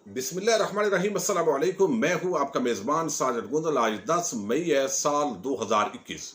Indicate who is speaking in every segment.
Speaker 1: बिस्मिल्लाहिर्रहमानिर्रहीम, अस्सलाम वालेकुम। मैं हूं आपका मेज़बान साजिद गुंदल। आज 10 मई है, साल 2021।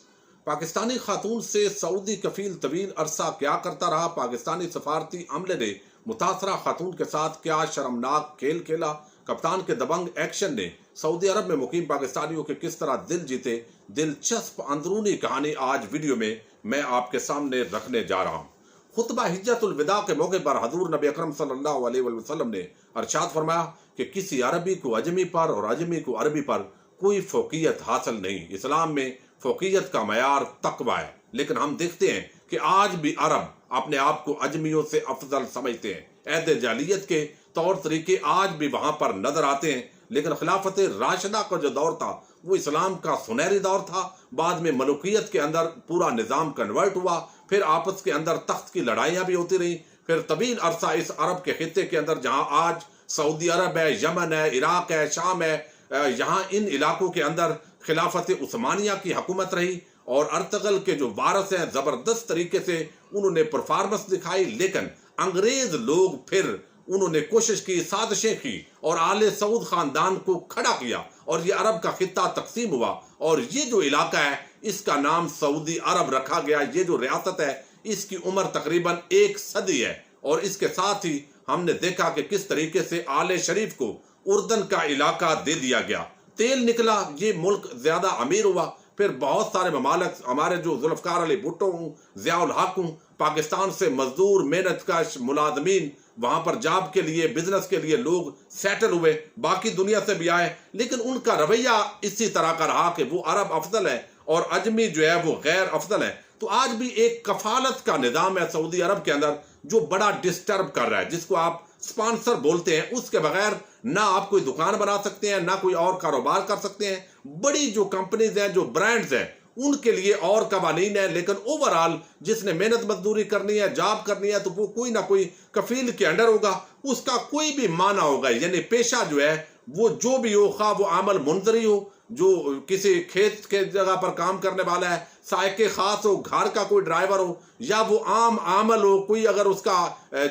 Speaker 1: पाकिस्तानी खातून से सऊदी कफील तवील अरसा क्या करता रहा? पाकिस्तानी सफारती अमले ने मुतासरा खातून के साथ क्या शर्मनाक खेल खेला? कप्तान के दबंग एक्शन ने सऊदी अरब में मुकीम पाकिस्तानियों के किस तरह दिल जीते? दिलचस्प अंदरूनी कहानी आज वीडियो में मैं आपके सामने रखने जा रहा हूँ। खुतबा हिज्जतुल विदा के मौके पर हजूर नबी अकरम सल्लल्लाहु अलैहि वसल्लम ने अरशाद फरमाया कि किसी अरबी को अजमी पर और अजमी को अरबी पर कोई फोकियत हासिल नहीं। इस्लाम में फोकियत का मयार तकवा है, लेकिन हम देखते हैं कि आज भी अरब अपने आप को अजमियों से अफजल समझते हैं। ऐद जालियत के तौर तरीके आज भी वहां पर नजर आते हैं, लेकिन खिलाफत राशिदा का जो दौर था वो इस्लाम का सुनहरी दौर था। बाद में मलूकियत के अंदर पूरा निज़ाम कन्वर्ट हुआ, फिर आपस के अंदर तख्त की लड़ाइयाँ भी होती रही। फिर तवील अरसा इस अरब के खित्ते के अंदर जहाँ आज सऊदी अरब है, यमन है, इराक है, शाम है, यहाँ इन इलाकों के अंदर खिलाफत उस्मानिया की हुकूमत रही और अर्तगल के जो वारस हैं ज़बरदस्त तरीके से उन्होंने परफॉर्मेंस दिखाई। लेकिन अंग्रेज लोग फिर उन्होंने कोशिश की, साजिशें की और आले सऊद खानदान को खड़ा किया और ये अरब का खित्ता तकसीम हुआ और ये जो इलाका है इसका नाम सऊदी अरब रखा गया। ये जो रियासत है इसकी उम्र तकरीबन 1 सदी है और इसके साथ ही हमने देखा कि किस तरीके से आले शरीफ को उर्दन का इलाका दे दिया गया। तेल निकला, ये मुल्क ज्यादा अमीर हुआ। फिर बहुत सारे ममालिक, हमारे जो जुल्फकार अली भुट्टो हूँ, ज़ियाउल हक हूँ, पाकिस्तान से मजदूर मेहनतकश मुलाजमीन वहां पर जॉब के लिए, बिजनेस के लिए लोग सेटल हुए, बाकी दुनिया से भी आए, लेकिन उनका रवैया इसी तरह का रहा कि वो अरब अफजल है और अजमी जो है वो गैर अफजल है। तो आज भी एक कफालत का निज़ाम है सऊदी अरब के अंदर जो बड़ा डिस्टर्ब कर रहा है, जिसको आप स्पॉन्सर बोलते हैं। उसके बगैर ना आप कोई दुकान बना सकते हैं, ना कोई और कारोबार कर सकते हैं। बड़ी जो कंपनीज हैं, जो ब्रांड्स हैं, उनके लिए और कवानीन है, लेकिन ओवरऑल जिसने मेहनत मजदूरी करनी है, जॉब करनी है, तो वो कोई ना कोई कफील के अंडर होगा, उसका कोई भी माना होगा। यानी पेशा जो है वो जो भी हो, खा वो आमल मुंजरी हो, जो किसी खेत के जगह पर काम करने वाला है, सायके खास हो, घर का कोई ड्राइवर हो, या वो आम आमल हो, कोई अगर उसका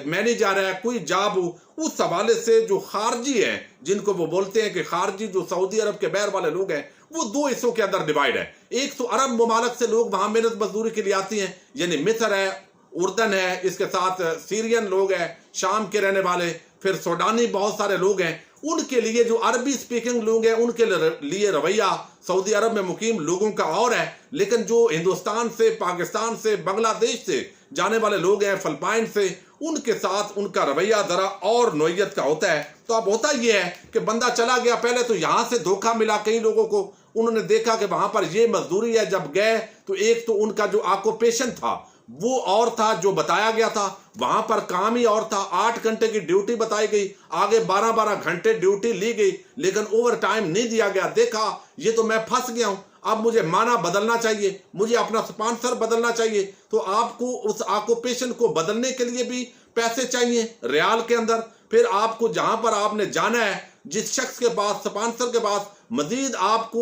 Speaker 1: मैनेजर है, कोई जॉब हो, उस हवाले से जो खारजी है, जिनको वो बोलते हैं कि खारजी, जो सऊदी अरब के बैर वाले लोग हैं, वो 2 हिस्सों के अंदर डिवाइड है। एक तो अरब ममालिक से लोग वहां मेहनत मजदूरी के लिए आती हैं, यानी मिस्र है, उर्दन है, इसके साथ सीरियन लोग हैं, शाम के रहने वाले, फिर सूडानी बहुत सारे लोग हैं। उनके लिए जो अरबी स्पीकिंग लोग हैं उनके लिए रवैया सऊदी अरब में मुकीम लोगों का और है, लेकिन जो हिंदुस्तान से, पाकिस्तान से, बांग्लादेश से जाने वाले लोग हैं, फिलिपाइन से, उनके साथ उनका रवैया जरा और नोयत का होता है। तो अब होता यह है कि बंदा चला गया, पहले तो यहां से धोखा मिला कई लोगों को, उन्होंने देखा कि वहां पर यह मजदूरी है। जब गए तो एक तो उनका जो ऑक्यूपेशन था वो और था जो बताया गया था, वहां पर काम ही और था। 8 घंटे की ड्यूटी बताई गई, आगे 12-12 घंटे ड्यूटी ली गई, लेकिन ओवर टाइम नहीं दिया गया। देखा ये तो मैं फंस गया हूं, अब मुझे माना बदलना चाहिए, मुझे अपना स्पॉन्सर बदलना चाहिए। तो आपको उस ऑक्यूपेशन को बदलने के लिए भी पैसे चाहिए रियाल के अंदर। फिर आपको जहां पर आपने जाना है, जिस शख्स के पास, स्पॉन्सर के पास, मजीद आपको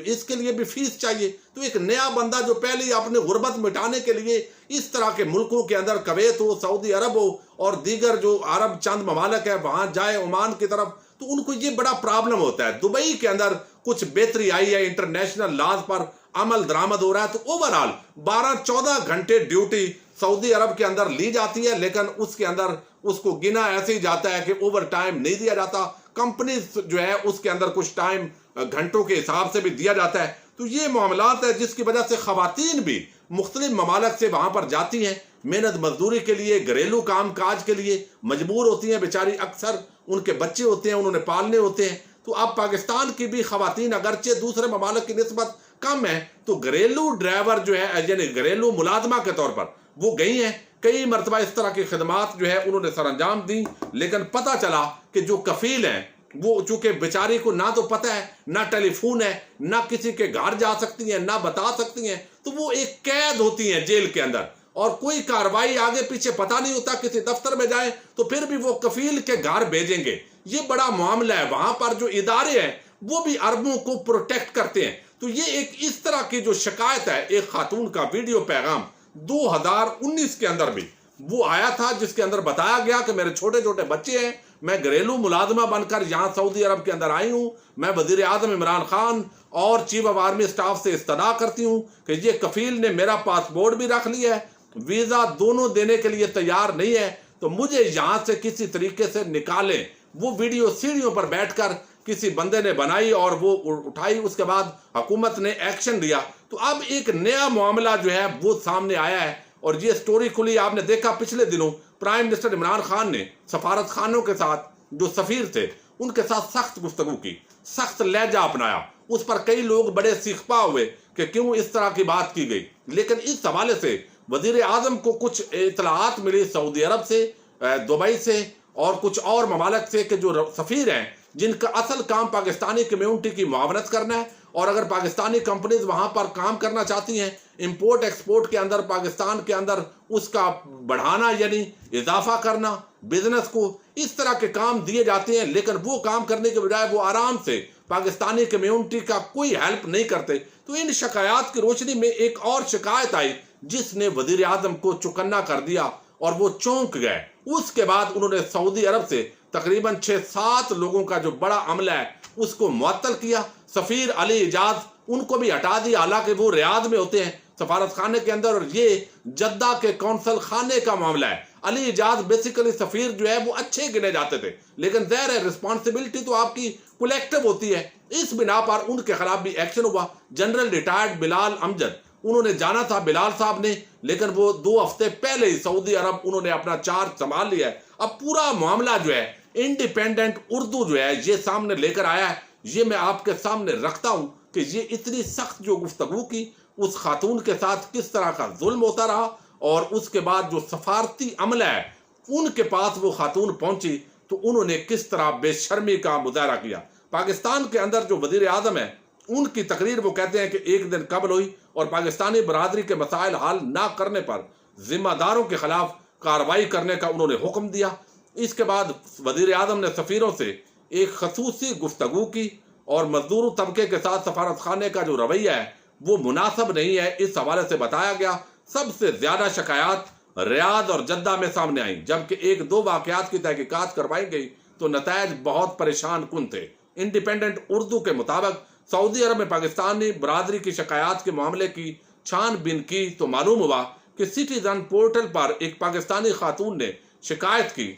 Speaker 1: इसके लिए भी फीस चाहिए। तो एक नया बंदा जो पहले ही अपने गुर्बत मिटाने के लिए इस तरह के मुल्कों के अंदर, कुवैत हो, सऊदी अरब हो और दीगर जो अरब चंद ममालिक है, वहां जाए ओमान की तरफ, तो उनको ये बड़ा प्रॉब्लम होता है। दुबई के अंदर कुछ बेहतरी आई है, इंटरनेशनल लॉज पर अमल दरामद हो रहा है, तो ओवरऑल 12-14 घंटे ड्यूटी सऊदी अरब के अंदर ली जाती है, लेकिन उसके अंदर उसको गिना ऐसे ही जाता है कि ओवर टाइम नहीं दिया जाता। कंपनी जो है उसके अंदर कुछ टाइम घंटों के हिसाब से भी दिया जाता है। तो ये मामलात है जिसकी वजह से खवातीन भी मुख्तलिफ ममालिक से वहां पर जाती हैं मेहनत मजदूरी के लिए, घरेलू काम काज के लिए मजबूर होती हैं बेचारी। अक्सर उनके बच्चे होते हैं, उन्होंने पालने होते हैं। तो अब पाकिस्तान की भी खवातीन अगरचे दूसरे ममालिक की निस्बत कम है, तो घरेलू ड्राइवर जो है, यानी घरेलू मुलाजमा के तौर पर वो गई हैं। कई मरतबा इस तरह की खिदमात जो है उन्होंने सरअंजाम दी, लेकिन पता चला कि जो कफील हैं वो चूंकि बेचारी को ना तो पता है, ना टेलीफोन है, ना किसी के घर जा सकती हैं, ना बता सकती हैं, तो वो एक कैद होती हैं जेल के अंदर और कोई कार्रवाई आगे पीछे पता नहीं होता। किसी दफ्तर में जाए तो फिर भी वो कफील के घर भेजेंगे। ये बड़ा मामला है। वहां पर जो इदारे हैं वो भी अरबों को प्रोटेक्ट करते हैं। तो ये एक इस तरह की जो शिकायत है, एक खातून का वीडियो पैगाम 2019 के अंदर भी वो आया था, जिसके अंदर बताया गया कि मेरे छोटे छोटे बच्चे हैं, मैं घरेलू मुलाजमा बनकर यहाँ सऊदी अरब के अंदर आई हूँ। मैं वजीर आजम इमरान खान और चीफ ऑफ आर्मी स्टाफ से इस्तदा करती हूँ कि ये कफील ने मेरा पासपोर्ट भी रख लिया है, वीज़ा दोनों देने के लिए तैयार नहीं है, तो मुझे यहाँ से किसी तरीके से निकालें। वो वीडियो सीढ़ियों पर बैठकर किसी बंदे ने बनाई और वो उठाई, उसके बाद हुकूमत ने एक्शन लिया। तो अब एक नया मामला जो है वो सामने आया है और ये स्टोरी खुली। आपने देखा पिछले दिनों प्राइम मिनिस्टर इमरान खान ने सफारत खानों के साथ जो सफीर थे उनके साथ सख्त गुफ्तगू की, सख्त लहजा अपनाया। उस पर कई लोग बड़े सीखपा हुए कि क्यों इस तरह की बात की गई। लेकिन इस हवाले से वजीर आजम को कुछ इतलात मिली सऊदी अरब से, दुबई से और कुछ और ममालिक से कि जो सफीर हैं जिनका असल काम पाकिस्तानी कम्युनिटी की मुआवनत करना है, और अगर पाकिस्तानी कंपनीज वहां पर काम करना चाहती हैं इंपोर्ट एक्सपोर्ट के अंदर, पाकिस्तान के अंदर उसका बढ़ाना यानी इजाफा करना, बिजनेस को, इस तरह के काम दिए जाते हैं। लेकिन वो काम करने के बजाय वो आराम से पाकिस्तानी कम्युनिटी का कोई हेल्प नहीं करते। तो इन शिकायत की रोशनी में एक और शिकायत आई जिसने वजीर आजम को चौकन्ना कर दिया और वो चौंक गए। उसके बाद उन्होंने सऊदी अरब से तकरीबन 6-7 लोगों का जो बड़ा अमला है उसको मुअत्तल किया। सफीर अली इजाज उनको भी हटा दिया, हालांकि वो रियाद में होते हैं सफारत खाने के अंदर, और ये जद्दा के कौंसल खाने का मामला है। अली इजाज बेसिकली सफीर जो है वो अच्छे गिने जाते थे, लेकिन ज़ाहिर है रिस्पॉन्सिबिलिटी तो आपकी कलेक्टिव होती है। इस बिना पर उनके खिलाफ भी एक्शन हुआ। जनरल रिटायर्ड बिलाल अमजद, उन्होंने जाना था बिलाल साहब ने, लेकिन वो 2 हफ्ते पहले ही सऊदी अरब उन्होंने अपना चार्ज संभाल लिया है। अब पूरा मामला जो है इंडिपेंडेंट उर्दू जो है ये सामने लेकर आया है। ये मैं आपके सामने रखता हूं कि ये इतनी सख्त जो गुफ्तगू की उस खातून के साथ किस तरह का जुल्म होता रहा, और उसके बाद जो सफारती अमला है उनके पास वो खातून पहुंची तो उन्होंने किस तरह बेशर्मी का मुजाहरा किया। पाकिस्तान के अंदर जो वजीर आजम है उनकी तकरीर वो कहते हैं कि एक दिन कबल हुई और पाकिस्तानी बरादरी के मसाइल हल ना करने पर जिम्मेदारों के खिलाफ कार्रवाई करने का उन्होंने हुक्म दिया। इसके बाद वजीर आजम ने सफीरों से एक खसूसी गुफ्तगू की और मजदूर तबके के साथ सफारत खाने का जो रवैया है वो मुनासिब नहीं है, इस हवाले से बताया गया। सबसे ज्यादा शिकायत रियाद और जद्दा में सामने आई, जबकि 1-2 वाकयात की तहकीकात करवाई गई तो नतायज बहुत परेशान कुन थे। इंडिपेंडेंट उर्दू के मुताबिक सऊदी अरब में पाकिस्तानी बरादरी की शिकायत के मामले की छानबीन की तो मालूम हुआ कि सिटीजन पोर्टल पर एक पाकिस्तानी खातून ने शिकायत की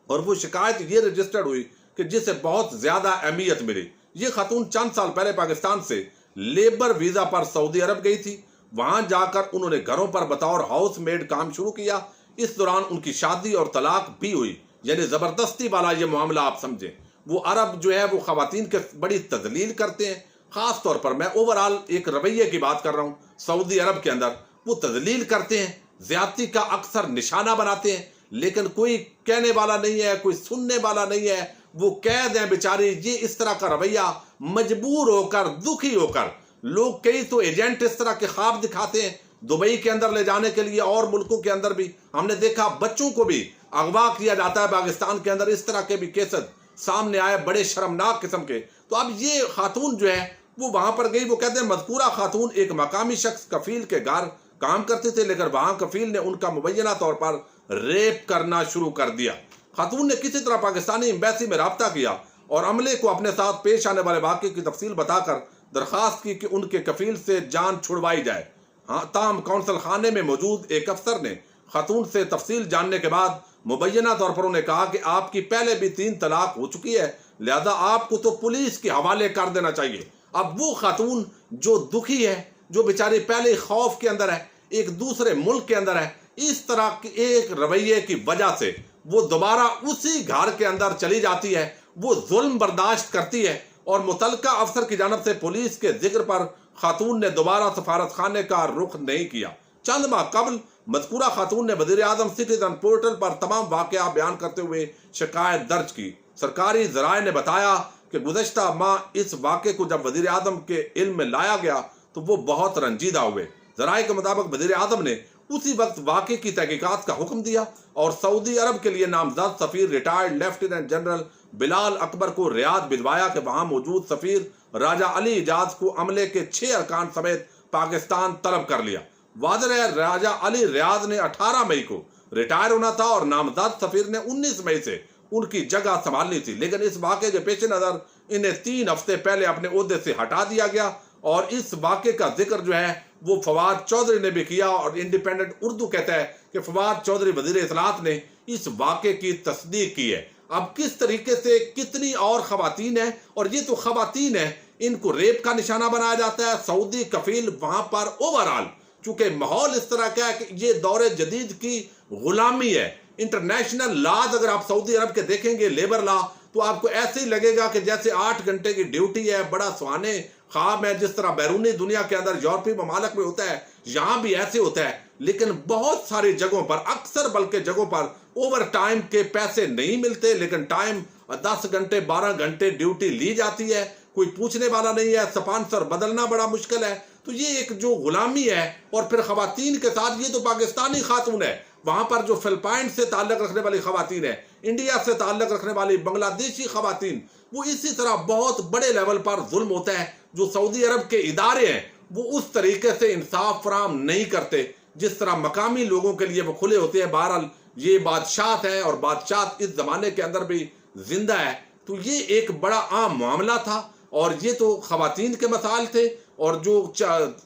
Speaker 1: और वो शिकायत ये रजिस्टर्ड हुई कि जिसे बहुत ज्यादा अहमियत मिली। ये खातून चंद साल पहले पाकिस्तान से लेबर वीजा पर सऊदी अरब गई थी। वहां जाकर उन्होंने घरों पर बतौर हाउस मेड काम शुरू किया। इस दौरान उनकी शादी और तलाक भी हुई, यानी जबरदस्ती वाला ये मामला आप समझें। वो अरब जो है वो खवातीन के बड़ी तजलील करते हैं, खास तौर पर मैं ओवरऑल एक रवैये की बात कर रहा हूँ। सऊदी अरब के अंदर वो तजलील करते हैं, ज्यादती का अक्सर निशाना बनाते हैं, लेकिन कोई कहने वाला नहीं है, कोई सुनने वाला नहीं है। वो कैद हैं बेचारे। ये इस तरह का रवैया मजबूर होकर, दुखी होकर लोग, कई तो एजेंट इस तरह के ख्वाब दिखाते हैं दुबई के अंदर ले जाने के लिए, और मुल्कों के अंदर भी हमने देखा बच्चों को भी अगवा किया जाता है पाकिस्तान के अंदर। इस तरह के भी केसेस सामने आए बड़े शर्मनाक किस्म के। तो अब ये खातून जो है वो वहां पर गई। वो कहते हैं मजकूरा खातून एक मकामी शख्स कफील के घर काम करते थे, लेकिन वहां कफील ने उनका मुबैना तौर पर रेप करना शुरू कर दिया। खातून ने किसी तरह पाकिस्तानी एम्बेसी में राब्ता किया और अमले को अपने साथ पेश आने वाले वाक़े की तफसील बताकर दरख्वास्त की कि उनके कफील से जान छुड़वाई जाए। हाँ, ताम कौंसल खाने में मौजूद एक अफसर ने खातून से तफसील जानने के बाद मुबैना तौर पर उन्हें कहा कि आपकी पहले भी 3 तलाक हो चुकी है, लिहाजा आपको तो पुलिस के हवाले कर देना चाहिए। अब वो खातून जो दुखी है, जो बेचारी पहले खौफ के अंदर है, एक दूसरे मुल्क के अंदर है, इस तरह के एक रवैये की वजह से वो दोबारा उसी घर के अंदर चली जाती है। वो जुल्म बर्दाश्त करती है और मुतलका अफसर की जानब से पुलिस के जिक्र पर खातून ने दोबारा सफारत खाने का रुख नहीं किया। चंद माह कबल मज़कूरा खातून ने वज़ीर आज़म सिटीजन पोर्टल पर तमाम वाक़या बयान करते हुए शिकायत दर्ज की। सरकारी ज़राए ने बताया कि गुज़श्ता माह इस वाक़े को जब वज़ीर आज़म के इल्म में लाया गया तो वो बहुत रंजीदा हुए। ज़राए के मुताबिक वज़ीर आज़म ने उसी वक्त वाक़े की तहकीकात का हुक्म दिया और सऊदी अरब के लिए नामजद सफ़ीर retired lieutenant general Bilal Akbar को रियाद भिजवाया कि वहां मौजूद सफ़ीर राजा अली इजाज को अमले के 6 अरकान समेत पाकिस्तान तलब कर लिया। वाज़ेह है, राजा अली रियाज ने 18 मई को रिटायर होना था और नामजद सफ़ीर ने 19 मई से उनकी जगह संभालनी थी। लेकिन इस वाक़े के पेश नज़र इन्हें 3 हफ्ते पहले अपने ओहदे से हटा दिया गया और इस वाक़े का जिक्र जो है वो फवाद चौधरी ने भी किया और इंडिपेंडेंट उर्दू कहता है कि फवाद चौधरी वज़ीर इत्तलात ने इस वाक़े की तस्दीक की है। अब किस तरीके से कितनी और ख़वातीन है, और ये तो ख़वातीन है, इनको रेप का निशाना बनाया जाता है। सऊदी कफील वहां पर ओवरऑल चूंकि माहौल इस तरह का है कि ये दौरे जदीद की गुलामी है। इंटरनेशनल लॉज अगर आप सऊदी अरब के देखेंगे, लेबर लॉ, तो आपको ऐसे ही लगेगा कि जैसे 8 घंटे की ड्यूटी है, बड़ा सुहाने ख्वाब है, जिस तरह बैरूनी दुनिया के अंदर यूरोपीय ममालिक में होता है, यहां भी ऐसे होता है। लेकिन बहुत सारी जगहों पर, अक्सर बल्कि जगहों पर ओवर टाइम के पैसे नहीं मिलते, लेकिन टाइम 10 घंटे 12 घंटे ड्यूटी ली जाती है, कोई पूछने वाला नहीं है, स्पॉन्सर बदलना बड़ा मुश्किल है। तो ये एक जो गुलामी है। और फिर खवातीन के साथ ये तो पाकिस्तानी खातून है, वहां पर जो फिलिपाइन से ताल्लुक रखने वाली खवातीन है, इंडिया से ताल्लुक रखने वाली बांग्लादेशी खवातीन, वो इसी तरह बहुत बड़े लेवल पर जुल्म होता है। जो सऊदी अरब के इदारे हैं वो उस तरीके से इंसाफ फराम नहीं करते जिस तरह मकामी लोगों के लिए वो खुले होते हैं। बहरहाल ये बादशाह है और बादशाह इस जमाने के अंदर भी जिंदा है। तो ये एक बड़ा आम मामला था और ये तो खवातीन के मसाइल थे, और जो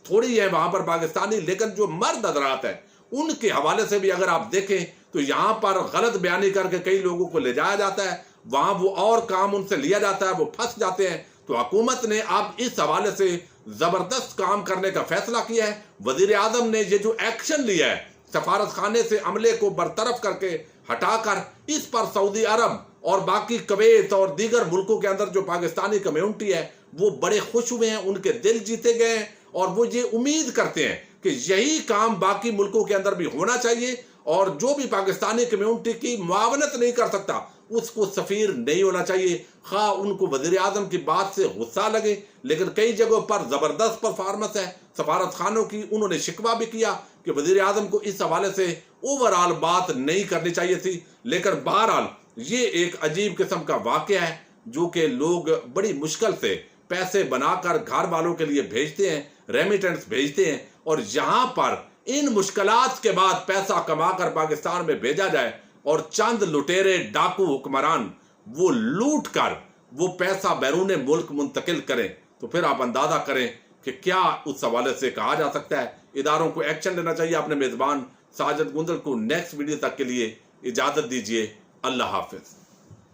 Speaker 1: थोड़ी है वहां पर पाकिस्तानी, लेकिन जो मर्द हजरात है उनके हवाले से भी अगर आप देखें तो यहाँ पर गलत बयानी करके कई लोगों को ले जाया जाता है, वहां वो और काम उनसे लिया जाता है, वो फंस जाते हैं। तो हुकूमत ने अब इस हवाले से जबरदस्त काम करने का फैसला किया है। वजीर आजम ने ये जो एक्शन लिया है, सफारत खाने से अमले को बरतरफ करके हटाकर, इस पर सऊदी अरब और बाकी कुवैत और दीगर मुल्कों के अंदर जो पाकिस्तानी कम्युनिटी है वो बड़े खुश हुए हैं, उनके दिल जीते गए हैं और वो ये उम्मीद करते हैं कि यही काम बाकी मुल्कों के अंदर भी होना चाहिए। और जो भी पाकिस्तानी कम्युनिटी की मुआवनत नहीं कर सकता उसको सफीर नहीं होना चाहिए, खा उनको वजीर आजम की बात से गुस्सा लगे। लेकिन कई जगहों पर जबरदस्त परफॉर्मेंस है सफारत खानों की। उन्होंने शिकवा भी किया कि वजीर आजम को इस हवाले से ओवरऑल बात नहीं करनी चाहिए थी। लेकिन बहरहाल ये एक अजीब किस्म का वाकया है जो कि लोग बड़ी मुश्किल से पैसे बनाकर घर वालों के लिए भेजते हैं, रेमिटेंस भेजते हैं, और यहाँ पर इन मुश्किलात के बाद पैसा कमाकर पाकिस्तान में भेजा जाए और चंद लुटेरे डाकू हुक्मरान वो लूट कर वो पैसा बैरून मुल्क मुंतकिल करें, तो फिर आप अंदाजा करें कि क्या उस हवाले से कहा जा सकता है। इदारों को एक्शन लेना चाहिए। अपने मेजबान साजिद गुंदल को नेक्स्ट वीडियो तक के लिए इजाजत दीजिए। अल्लाह हाफिज।